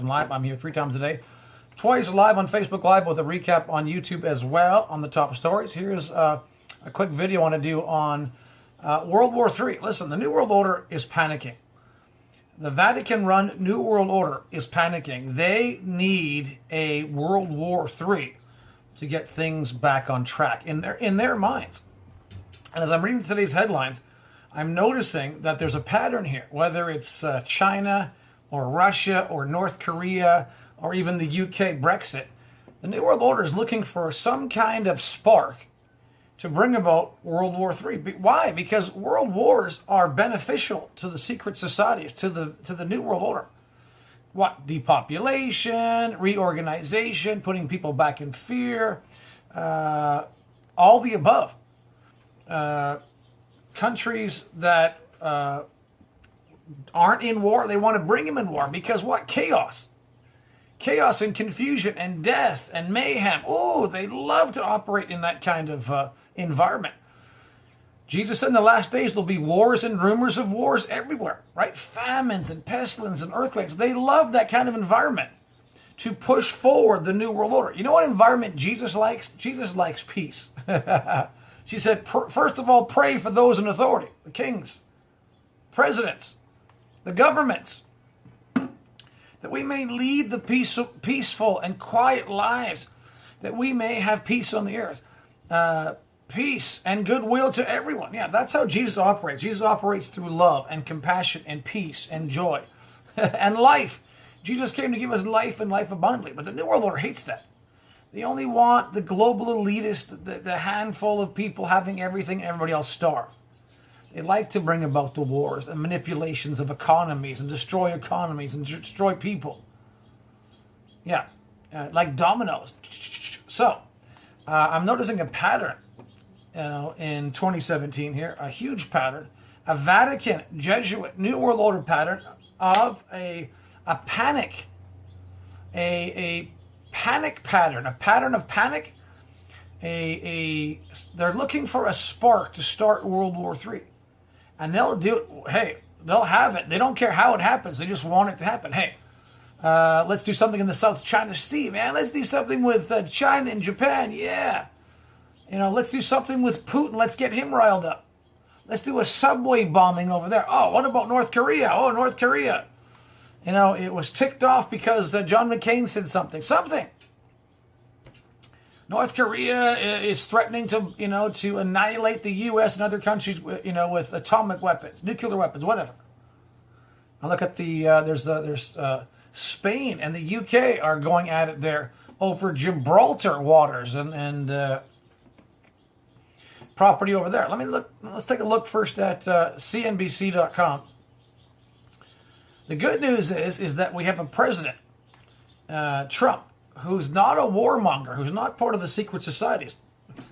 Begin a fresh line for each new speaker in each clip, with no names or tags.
Broadcasting live. I'm here 3 times a day. Twice live on Facebook Live with a recap on YouTube as well on the top stories. Here's a quick video I want to do on World War III. Listen, the New World Order is panicking. The Vatican-run New World Order is panicking. They need a World War III to get things back on track in their minds. And as I'm reading today's headlines, I'm noticing that there's a pattern here, whether it's China or Russia or North Korea or even the UK Brexit. The New World Order is looking for some kind of spark to bring about World War III. Why? Because world wars are beneficial to the secret societies, to the New World Order. What? Depopulation, reorganization, putting people back in fear, all the above. Countries that aren't in war, they want to bring them in war because what? Chaos. Chaos and confusion and death and mayhem. Oh, they love to operate in that kind of environment. Jesus said in the last days there'll be wars and rumors of wars everywhere, right? Famines and pestilence and earthquakes. They love that kind of environment to push forward the New World Order. You know what environment Jesus likes? Jesus likes peace. She said, first of all, pray for those in authority, the kings, presidents, the governments, that we may lead the peaceful and quiet lives, that we may have peace on the earth. Peace and goodwill to everyone. Yeah, that's how Jesus operates. Jesus operates through love and compassion and peace and joy and life. Jesus came to give us life and life abundantly, but the New World Order hates that. They only want the global elitist, the handful of people having everything and everybody else starve. They like to bring about the wars and manipulations of economies and destroy economies and destroy people. Yeah, like dominoes. So, I'm noticing a pattern, in 2017 here, a huge pattern, a Vatican Jesuit New World Order pattern of a panic, a panic pattern, a pattern of panic. They're looking for a spark to start World War III. And they'll do it. Hey, they'll have it. They don't care how it happens. They just want it to happen. Hey, let's do something in the South China Sea, man. Let's do something with China and Japan. Yeah. Let's do something with Putin. Let's get him riled up. Let's do a subway bombing over there. Oh, what about North Korea? Oh, North Korea. It was ticked off because John McCain said something. North Korea is threatening to annihilate the U.S. and other countries, with atomic weapons, nuclear weapons, whatever. Now look at there's Spain and the U.K. are going at it there over Gibraltar waters and property over there. Let's take a look first at CNBC.com. The good news is that we have a president, Trump, who's not a warmonger, who's not part of the secret societies.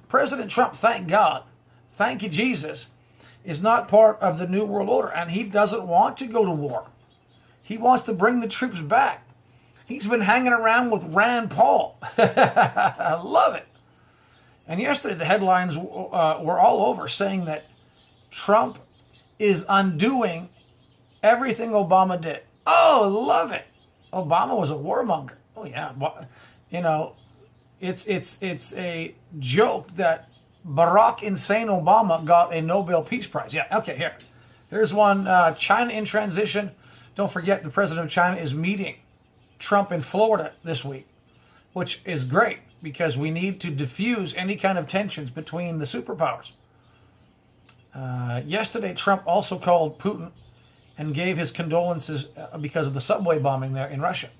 President Trump, thank God, thank you Jesus, is not part of the New World Order, and he doesn't want to go to war. He wants to bring the troops back. He's been hanging around with Rand Paul. I love it. And yesterday the headlines were all over saying that Trump is undoing everything Obama did. Oh, love it. Obama was a warmonger. Oh yeah, it's a joke that Barack Insane Obama got a Nobel Peace Prize. Yeah, okay, here's one. China in transition. Don't forget the president of China is meeting Trump in Florida this week, which is great because we need to diffuse any kind of tensions between the superpowers. Yesterday, Trump also called Putin and gave his condolences because of the subway bombing there in Russia.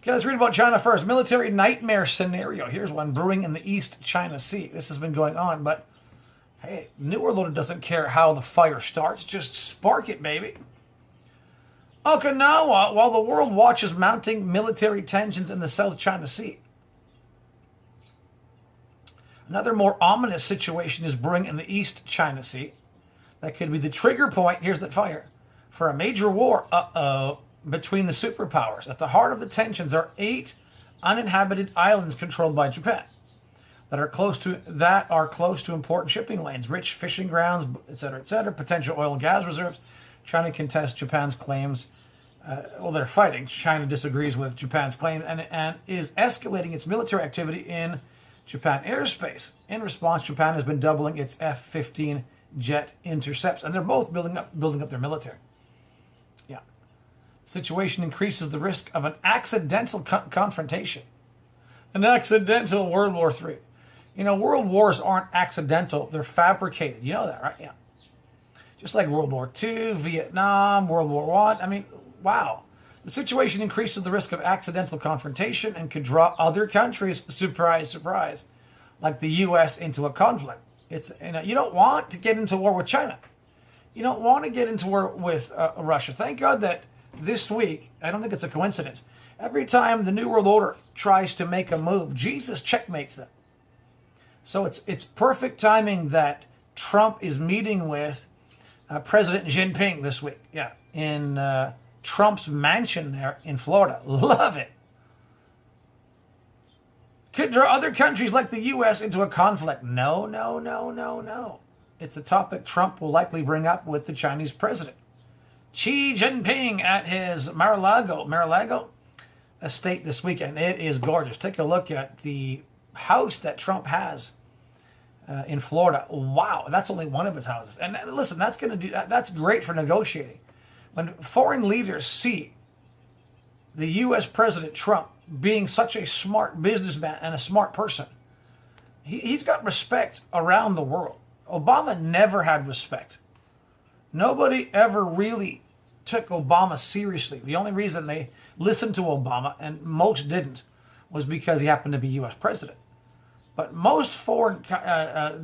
Okay, let's read about China first. Military nightmare scenario. Here's one brewing in the East China Sea. This has been going on, but hey, New World Order doesn't care how the fire starts. Just spark it, baby. Okinawa, while the world watches mounting military tensions in the South China Sea. Another more ominous situation is brewing in the East China Sea. That could be the trigger point, here's that fire, for a major war, between the superpowers. At the heart of the tensions are 8 uninhabited islands controlled by Japan that are close to important shipping lanes, rich fishing grounds, etc., potential oil and gas reserves. China contests Japan's claims well, they're fighting. China disagrees with Japan's claim and is escalating its military activity in Japan airspace. In response, Japan has been doubling its F-15 jet intercepts, and they're both building up their military. Yeah. Situation increases the risk of an accidental confrontation. An accidental World War III. You know, world wars aren't accidental. They're fabricated. You know that, right? Yeah. Just like World War II, Vietnam, World War I. I mean, wow. The situation increases the risk of accidental confrontation and could draw other countries, surprise, surprise, like the U.S. into a conflict. You don't want to get into war with China. You don't want to get into war with Russia. Thank God that this week, I don't think it's a coincidence, every time the New World Order tries to make a move, Jesus checkmates them. So it's perfect timing that Trump is meeting with President Jinping this week. Yeah, in Trump's mansion there in Florida. Love it. Could draw other countries like the U.S. into a conflict. No, no, no, no, no. It's a topic Trump will likely bring up with the Chinese president. Xi Jinping at his Mar-a-Lago estate this weekend. It is gorgeous. Take a look at the house that Trump has in Florida. Wow, that's only one of his houses. And listen, that's great for negotiating. When foreign leaders see the U.S. President Trump being such a smart businessman and a smart person, he's got respect around the world. Obama never had respect. Nobody ever really took Obama seriously. The only reason they listened to Obama, and most didn't, was because he happened to be U.S. president. But most foreign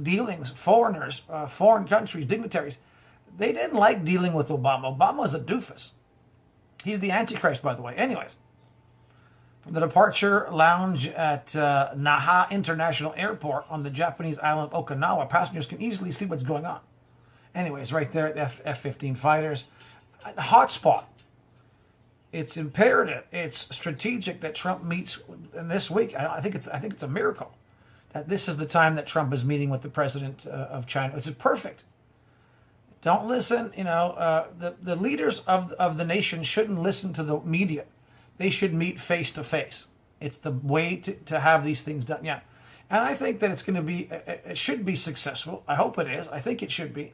dealings, foreigners, foreign countries, dignitaries, they didn't like dealing with Obama. Obama was a doofus. He's the Antichrist, by the way. Anyways, from the departure lounge at Naha International Airport on the Japanese island of Okinawa, passengers can easily see what's going on. Anyways, right there at F-15 fighters. Hotspot. It's imperative. It's strategic that Trump meets in this week. I think it's a miracle that this is the time that Trump is meeting with the president of China. This is perfect. Don't listen. The leaders of the nation shouldn't listen to the media. They should meet face to face. It's the way to have these things done. Yeah, and I think that it should be successful. I hope it is. I think it should be.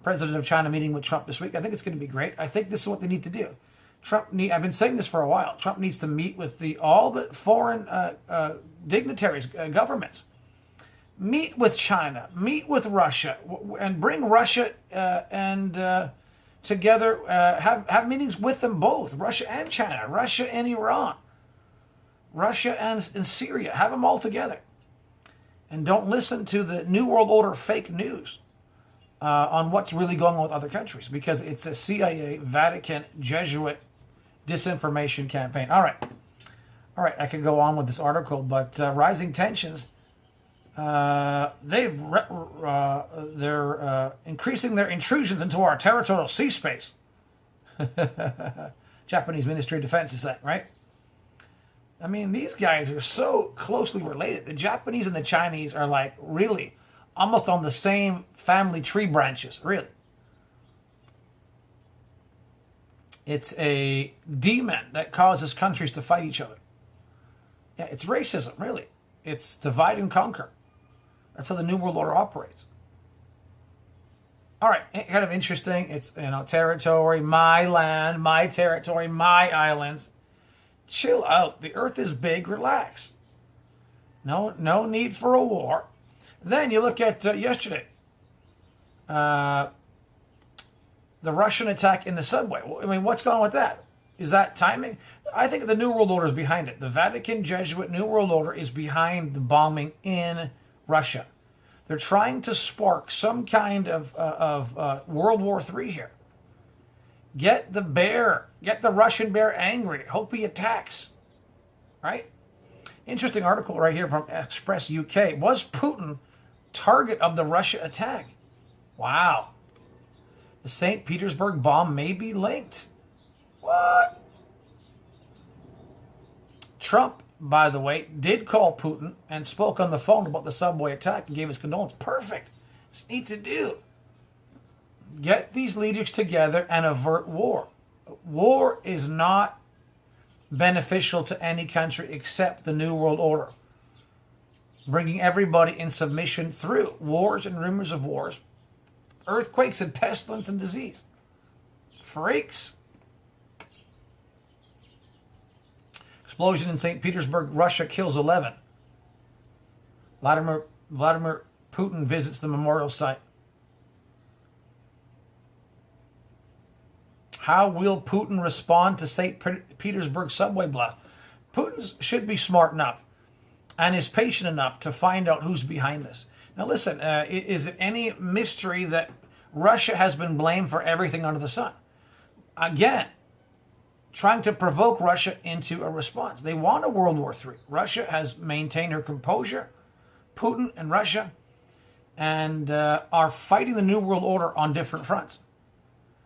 President of China meeting with Trump this week. I think it's going to be great. I think this is what they need to do. I've been saying this for a while. Trump needs to meet with all the foreign dignitaries, governments. Meet with China, meet with Russia, and bring Russia together. Have meetings with them both, Russia and China, Russia and Iran, Russia and Syria. Have them all together. And don't listen to the New World Order fake news on what's really going on with other countries, because it's a CIA, Vatican, Jesuit disinformation campaign. All right, I could go on with this article, but rising tensions. They're increasing their intrusions into our territorial sea space. Japanese Ministry of Defense is that, right? I mean, these guys are so closely related. The Japanese and the Chinese are like really almost on the same family tree branches, really. It's a demon that causes countries to fight each other. Yeah, it's racism, really. It's divide and conquer. That's how the New World Order operates. All right, kind of interesting. It's, territory, my land, my territory, my islands. Chill out. The earth is big. Relax. No need for a war. Then you look at yesterday. The Russian attack in the subway. I mean, what's going on with that? Is that timing? I think the New World Order is behind it. The Vatican Jesuit New World Order is behind the bombing in Russia. They're trying to spark some kind of World War III here. Get the Russian bear angry. Hope he attacks. Right? Interesting article right here from Express UK. Was Putin target of the Russia attack? Wow. The St. Petersburg bomb may be linked. What? Trump, by the way, did call Putin and spoke on the phone about the subway attack and gave his condolences. Perfect. It's need to do. Get these leaders together and avert war. war is not beneficial to any country except the New World Order, bringing everybody in submission through wars and rumors of wars, earthquakes and pestilence and disease. Freaks. Explosion in St. Petersburg, Russia kills 11. Vladimir Putin visits the memorial site. How will Putin respond to St. Petersburg subway blast? Putin should be smart enough and is patient enough to find out who's behind this. Now listen, is it any mystery that Russia has been blamed for everything under the sun? Again, trying to provoke Russia into a response. They want a World War III. Russia has maintained her composure. Putin and Russia and are fighting the New World Order on different fronts.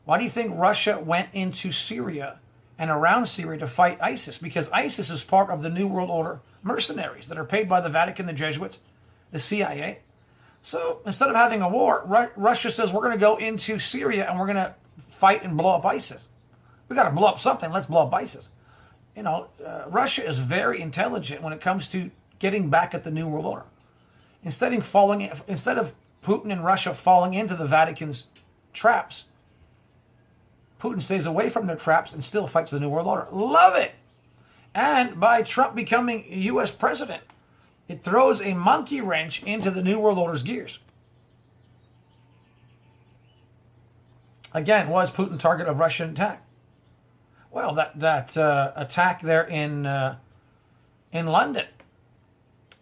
Why do you think Russia went into Syria and around Syria to fight ISIS? Because ISIS is part of the New World Order mercenaries that are paid by the Vatican, the Jesuits, the CIA. So instead of having a war, Russia says we're going to go into Syria and we're going to fight and blow up ISIS. We got to blow up something. Let's blow up ISIS. You know, Russia is very intelligent when it comes to getting back at the New World Order. Instead of Putin and Russia falling into the Vatican's traps, Putin stays away from their traps and still fights the New World Order. Love it! And by Trump becoming U.S. president, it throws a monkey wrench into the New World Order's gears. Again, was Putin target of Russian attack? Well, that attack there in London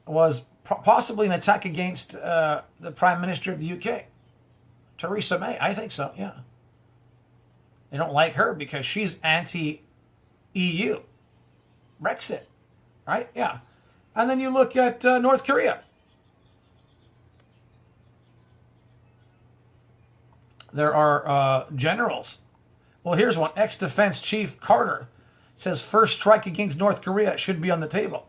was possibly an attack against the Prime Minister of the UK, Theresa May. I think so, yeah. They don't like her because she's anti-EU. Brexit, right? Yeah. And then you look at North Korea. There are generals. Well, here's one. Ex-Defense Chief Carter says first strike against North Korea should be on the table.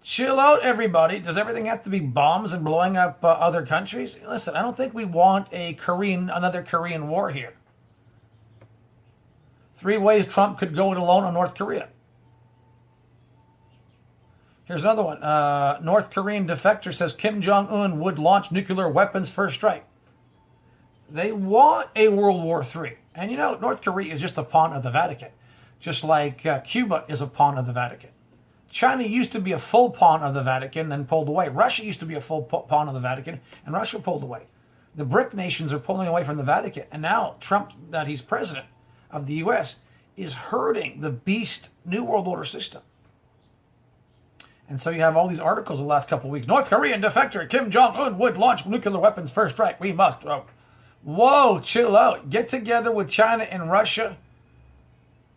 Chill out, everybody. Does everything have to be bombs and blowing up other countries? Listen, I don't think we want another Korean war here. 3 ways Trump could go it alone on North Korea. Here's another one. North Korean defector says Kim Jong-un would launch nuclear weapons first strike. They want a World War III. And you know, North Korea is just a pawn of the Vatican. Just like Cuba is a pawn of the Vatican. China used to be a full pawn of the Vatican, then pulled away. Russia used to be a full pawn of the Vatican, and Russia pulled away. The BRIC nations are pulling away from the Vatican. And now Trump, that he's president of the U.S., is hurting the beast New World Order system. And so you have all these articles the last couple of weeks. North Korean defector Kim Jong-un would launch nuclear weapons first strike. We must. Whoa, chill out. Get together with China and Russia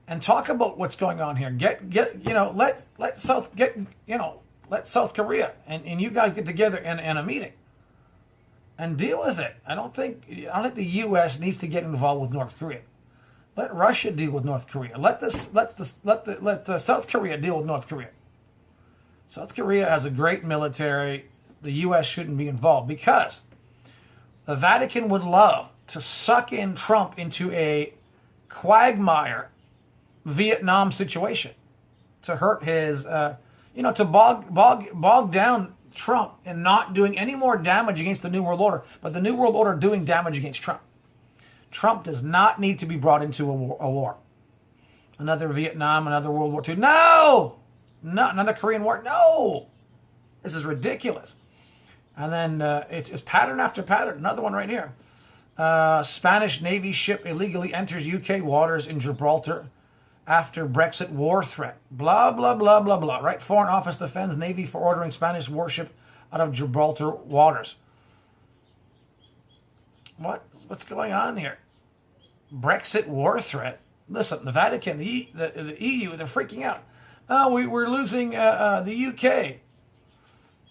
and talk about what's going on here. Let South Korea and you guys get together in a meeting and deal with it. I don't think the U.S. needs to get involved with North Korea. Let Russia deal with North Korea. Let South Korea deal with North Korea. South Korea has a great military. The U.S. shouldn't be involved because the Vatican would love to suck in Trump into a quagmire Vietnam situation to hurt his, to bog down Trump and not doing any more damage against the New World Order, but the New World Order doing damage against Trump. Trump does not need to be brought into a war. Another Vietnam, another World War II. No! Not another Korean War. No! This is ridiculous. And then it's pattern after pattern. Another one right here. Spanish Navy ship illegally enters UK waters in Gibraltar after Brexit war threat. Blah, blah, blah, blah, blah. Right? Foreign Office defends Navy for ordering Spanish warship out of Gibraltar waters. What's going on here? Brexit war threat? Listen, the Vatican, the EU, they're freaking out. Oh, we're losing the UK.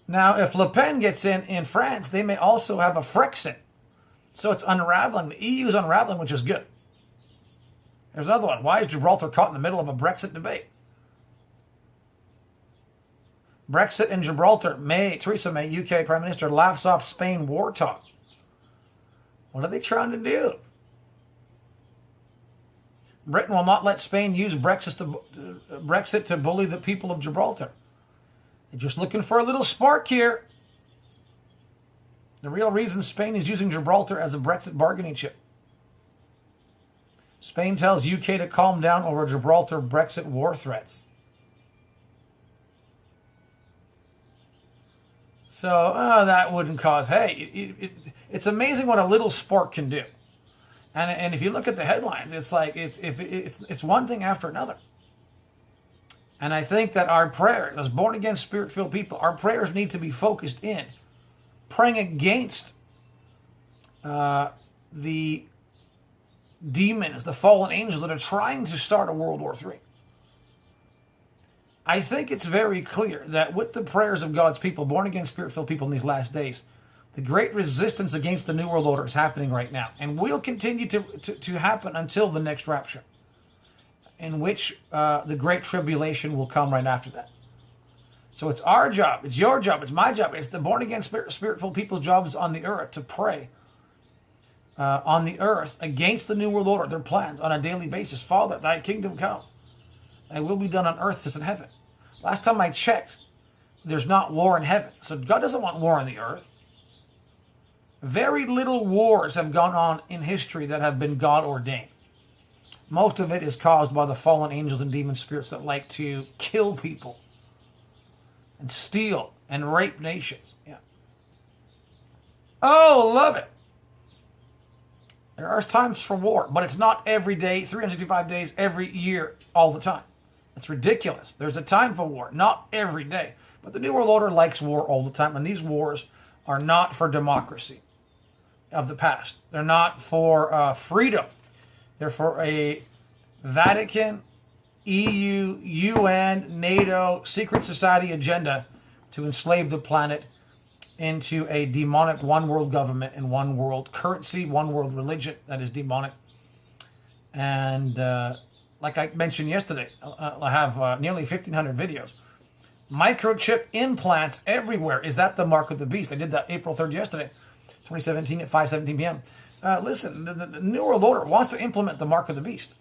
Now, if Le Pen gets in France, they may also have a Frexit. So it's unraveling. The EU is unraveling, which is good. There's another one. Why is Gibraltar caught in the middle of a Brexit debate? Brexit and Gibraltar. Theresa May, UK Prime Minister, laughs off Spain war talk. What are they trying to do? Britain will not let Spain use Brexit to bully the people of Gibraltar. They're just looking for a little spark here. The real reason Spain is using Gibraltar as a Brexit bargaining chip. Spain tells UK to calm down over Gibraltar Brexit war threats. So that wouldn't cause. Hey, it's amazing what a little spark can do. And if you look at the headlines, it's like it's one thing after another. And I think that our prayers, as born again, spirit-filled people, our prayers need to be focused in praying against the demons, the fallen angels that are trying to start a World War III. I think it's very clear that with the prayers of God's people, born again, spirit-filled people in these last days, the great resistance against the New World Order is happening right now and will continue to happen until the next rapture, in which the Great Tribulation will come right after that. So it's our job, it's your job, it's my job, it's the born-again, spirit-filled people's jobs on the earth to pray on the earth against the New World Order, their plans on a daily basis. Father, thy kingdom come. Thy will be done on earth as in heaven. Last time I checked, there's not war in heaven. So God doesn't want war on the earth. Very little wars have gone on in history that have been God ordained. Most of it is caused by the fallen angels and demon spirits that like to kill people and steal and rape nations. Yeah. Oh, love it. There are times for war, but it's not every day, 365 days, every year, all the time. It's ridiculous. There's a time for war, not every day. But the New World Order likes war all the time, and these wars are not for democracy of the past. They're not for freedom. They're for a Vatican, EU, UN, NATO, secret society agenda to enslave the planet into a demonic one world government and one world currency, one world religion that is demonic. And like I mentioned yesterday, I have nearly 1,500 videos. Microchip implants everywhere. Is that the mark of the beast? I did that April 3rd yesterday, 2017 at 5:17 p.m. Listen, the New World Order wants to implement the mark of the beast.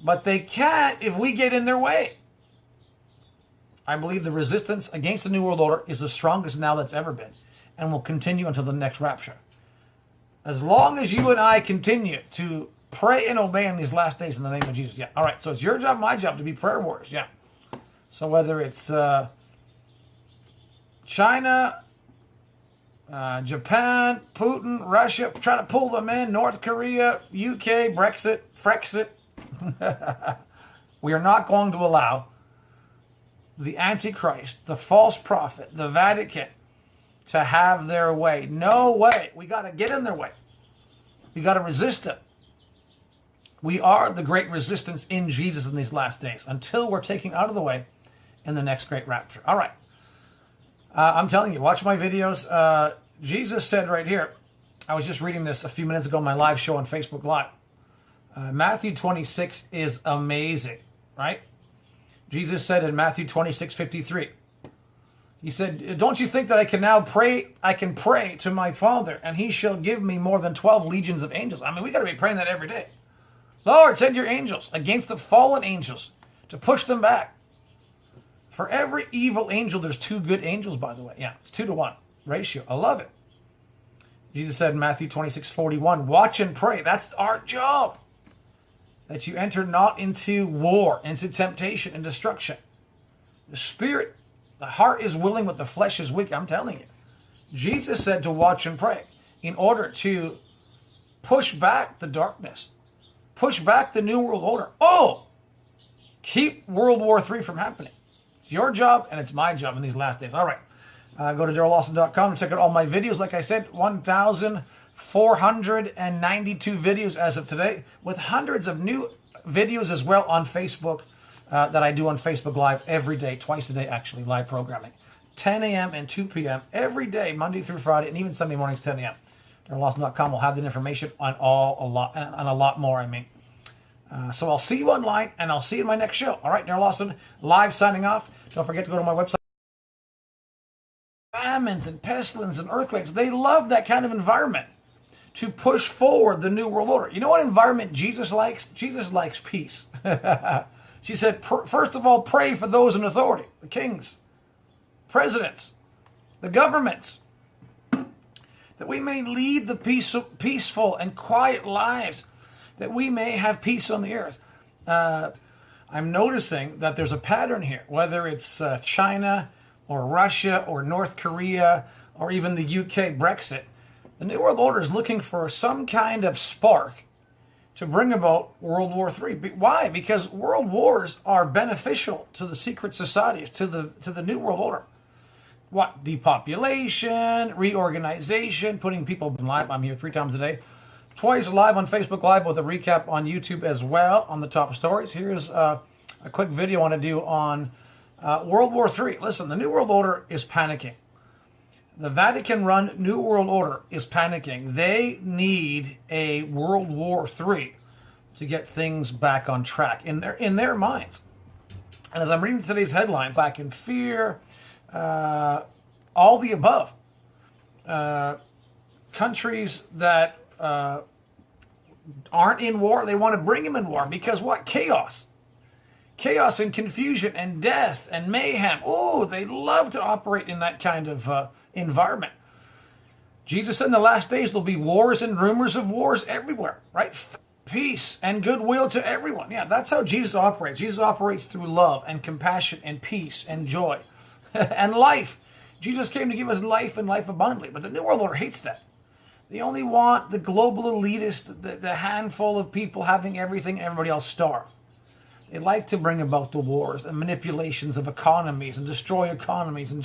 But they can't if we get in their way. I believe the resistance against the New World Order is the strongest now that's ever been and will continue until the next rapture. As long as you and I continue to pray and obey in these last days in the name of Jesus. Yeah. All right. So it's your job, my job to be prayer warriors. Yeah. So whether it's China, Japan, Putin, Russia, trying to pull them in, North Korea, UK, Brexit, Frexit, we are not going to allow the Antichrist, the false prophet, the Vatican to have their way. No way. We got to get in their way. We got to resist them. We are the great resistance in Jesus in these last days until we're taken out of the way in the next great rapture. All right. I'm telling you, watch my videos. Jesus said right here, I was just reading this a few minutes ago on my live show on Facebook Live. Matthew 26 is amazing, right? Jesus said in Matthew 26:53, he said, don't you think that I can now pray, I can pray to my Father, and he shall give me more than 12 legions of angels. I mean, we got to be praying that every day. Lord, send your angels against the fallen angels to push them back. For every evil angel, there's 2 good angels, by the way. Yeah, it's 2-to-1 ratio. I love it. Jesus said in Matthew 26:41, watch and pray. That's our job. That you enter not into war, into temptation and destruction. The spirit, the heart is willing, but the flesh is weak. I'm telling you. Jesus said to watch and pray in order to push back the darkness, push back the New World Order. Oh, keep World War III from happening. It's your job and it's my job in these last days. All right. Go to DarylLawson.com and check out all my videos. Like I said, 1,492 videos as of today, with hundreds of new videos as well on Facebook that I do on Facebook Live every day, twice a day actually, live programming. 10 a.m. and 2 p.m. every day, Monday through Friday, and even Sunday mornings, 10 a.m. DarylLawson.com will have the information on a lot more, I mean. So I'll see you online, and I'll see you in my next show. All right, Daryl Lawson, live signing off. Don't forget to go to my website. Famines and pestilence and earthquakes, they love that kind of environment. to push forward the New World Order. You know what environment Jesus likes? Jesus likes peace. She said, first of all, pray for those in authority, the kings, presidents, the governments, that we may lead the peaceful and quiet lives, that we may have peace on the earth. I'm noticing that there's a pattern here, whether it's China or Russia or North Korea or even the UK Brexit. The New World Order is looking for some kind of spark to bring about World War III. Why? Because world wars are beneficial to the secret societies, to the New World Order. What? Depopulation, reorganization, putting people live. I'm here 3 times a day. Twice live on Facebook Live with a recap on YouTube as well on the top stories. Here's a quick video I want to do on World War III. Listen, the New World Order is panicking. The Vatican-run New World Order is panicking. They need a World War III to get things back on track in their minds. And as I'm reading today's headlines, back in fear, all the above. Countries that aren't in war, they want to bring them in war because what? Chaos. Chaos and confusion and death and mayhem. Oh, they love to operate in that kind of environment. Jesus said in the last days there'll be wars and rumors of wars everywhere, right? Peace and goodwill to everyone. Yeah, that's how Jesus operates. Jesus operates through love and compassion and peace and joy and life. Jesus came to give us life and life abundantly, but the New World Order hates that. They only want the global elitist, the handful of people having everything and everybody else starve. They like to bring about the wars and manipulations of economies and destroy economies and